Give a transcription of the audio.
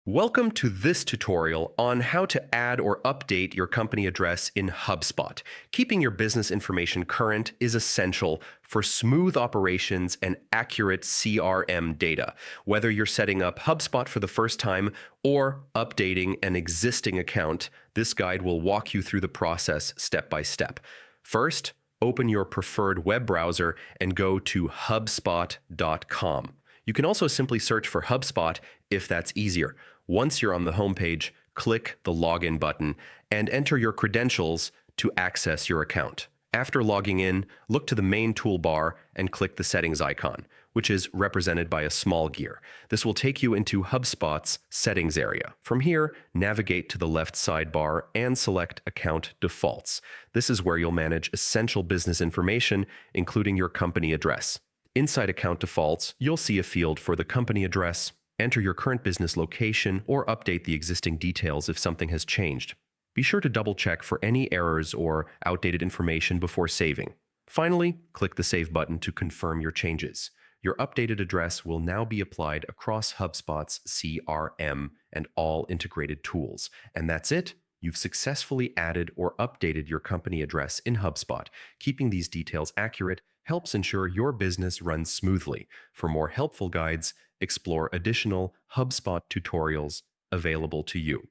Welcome to this tutorial on how to add or update your company address in HubSpot. Keeping your business information current is essential for smooth operations and accurate CRM data. Whether you're setting up HubSpot for the first time or updating an existing account, this guide will walk you through the process step by step. First, open your preferred web browser and go to hubspot.com. You can also simply search for HubSpot if that's easier. Once you're on the homepage, click the Login button and enter your credentials to access your account. After logging in, look to the main toolbar and click the Settings icon, which is represented by a small gear. This will take you into HubSpot's Settings area. From here, navigate to the left sidebar and select Account Defaults. This is where you'll manage essential business information, including your company address. Inside Account Defaults, you'll see a field for the company address. Enter your current business location or update the existing details if something has changed. Be sure to double-check for any errors or outdated information before saving. Finally, click the Save button to confirm your changes. Your updated address will now be applied across HubSpot's CRM and all integrated tools. And that's it. You've successfully added or updated your company address in HubSpot. Keeping these details accurate helps ensure your business runs smoothly. For more helpful guides, explore additional HubSpot tutorials available to you.